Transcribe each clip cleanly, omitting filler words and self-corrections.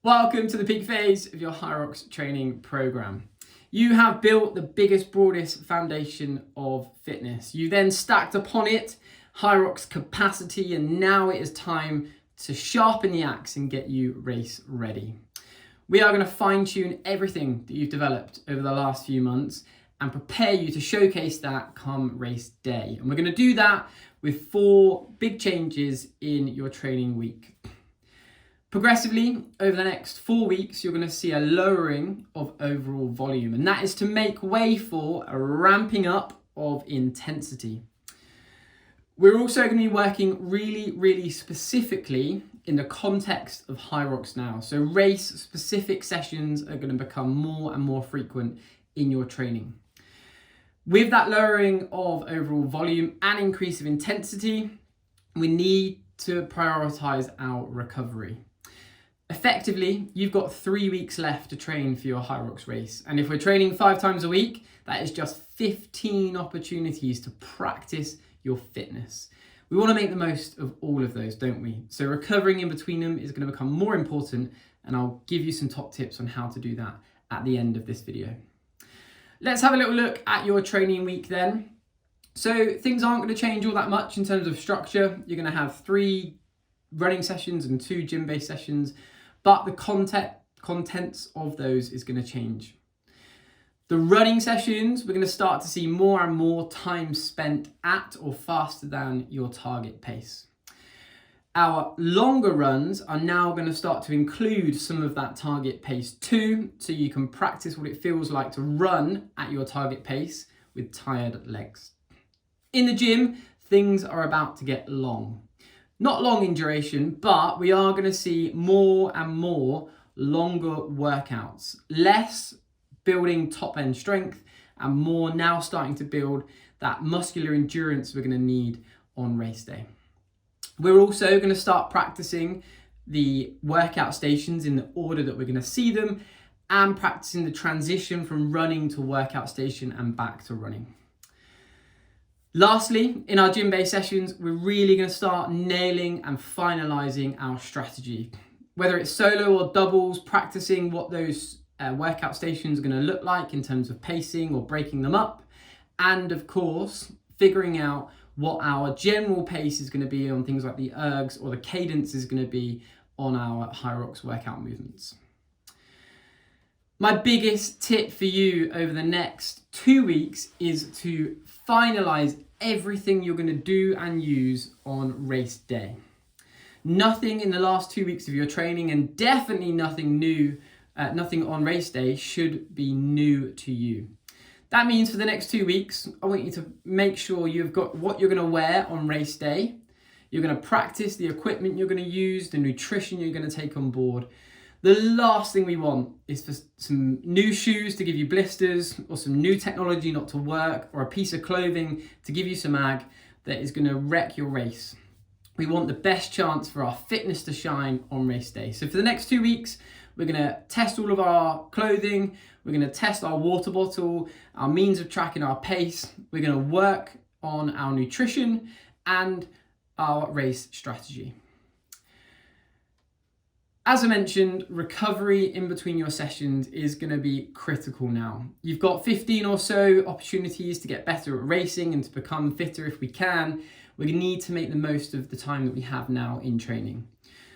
Welcome to the peak phase of your Hyrox training program. You have built the biggest, broadest foundation of fitness. You then stacked upon it Hyrox capacity, and now it is time to sharpen the axe and get you race ready. We are going to fine tune everything that you've developed over the last few months and prepare you to showcase that come race day. And we're going to do that with 4 big changes in your training week. Progressively, over the next 4 weeks, you're going to see a lowering of overall volume, and that is to make way for a ramping up of intensity. We're also going to be working really specifically in the context of Hyrox now. So race-specific sessions are going to become more and more frequent in your training. With that lowering of overall volume and increase of intensity, we need to prioritize our recovery. Effectively, you've got 3 weeks left to train for your Hyrox race. And if we're training 5 times a week, that is just 15 opportunities to practice your fitness. We want to make the most of all of those, don't we? So recovering in between them is going to become more important, and I'll give you some top tips on how to do that at the end of this video. Let's have a little look at your training week then. So things aren't going to change all that much in terms of structure. You're going to have 3 running sessions and 2 gym-based sessions, but the contents of those is going to change. The running sessions, we're going to start to see more and more time spent at or faster than your target pace. Our longer runs are now going to start to include some of that target pace too, so you can practice what it feels like to run at your target pace with tired legs. In the gym, things are about to get long. Not long in duration, but we are going to see more and more longer workouts. Less building top end strength and more now starting to build that muscular endurance we're going to need on race day. We're also going to start practicing the workout stations in the order that we're going to see them and practicing the transition from running to workout station and back to running. Lastly, in our gym-based sessions, we're really going to start nailing and finalizing our strategy. Whether it's solo or doubles, practicing what those workout stations are going to look like in terms of pacing or breaking them up. And of course, figuring out what our general pace is going to be on things like the ergs, or the cadence is going to be on our Hyrox workout movements. My biggest tip for you over the next 2 weeks is to finalize everything you're going to do and use on race day. Nothing in the last 2 weeks of your training, and definitely nothing new, nothing on race day should be new to you. That means for the next 2 weeks, I want you to make sure you've got what you're going to wear on race day. You're going to practice the equipment you're going to use, the nutrition you're going to take on board. The last thing we want is for some new shoes to give you blisters, or some new technology not to work, or a piece of clothing to give you some ag that is going to wreck your race. We want the best chance for our fitness to shine on race day. So for the next 2 weeks, we're going to test all of our clothing. We're going to test our water bottle, our means of tracking our pace. We're going to work on our nutrition and our race strategy. As I mentioned, recovery in between your sessions is going to be critical now. You've got 15 or so opportunities to get better at racing and to become fitter if we can. We need to make the most of the time that we have now in training.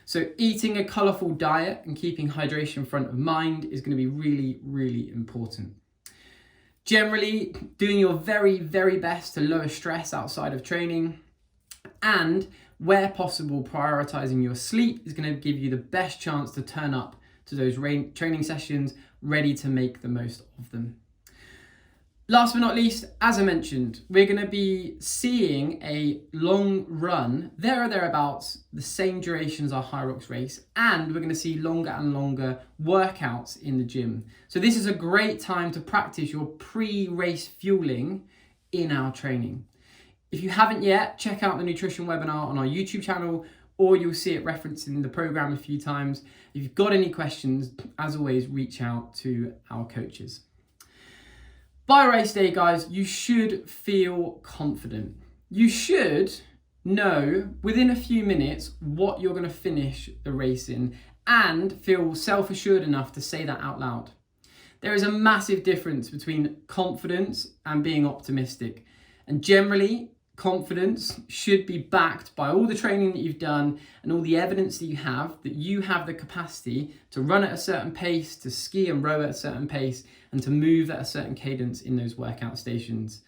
So eating a colourful diet and keeping hydration front of mind is going to be really important. Generally, doing your very best to lower stress outside of training, and where possible, prioritizing your sleep is going to give you the best chance to turn up to those training sessions ready to make the most of them. Last but not least, as I mentioned, we're going to be seeing a long run, there or thereabouts, the same duration as our Hyrox race, and we're going to see longer and longer workouts in the gym. So this is a great time to practice your pre-race fueling in our training. If you haven't yet, check out the nutrition webinar on our YouTube channel, or you'll see it referenced in the program a few times. If you've got any questions, as always, reach out to our coaches. By race day, guys, you should feel confident. You should know within a few minutes what you're going to finish the race in and feel self-assured enough to say that out loud. There is a massive difference between confidence and being optimistic. And generally, confidence should be backed by all the training that you've done and all the evidence that you have the capacity to run at a certain pace, to ski and row at a certain pace, and to move at a certain cadence in those workout stations.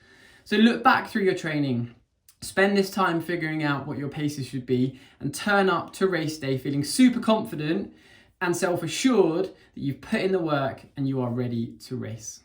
So look back through your training. Spend this time figuring out what your paces should be and turn up to race day feeling super confident and self-assured that you've put in the work and you are ready to race.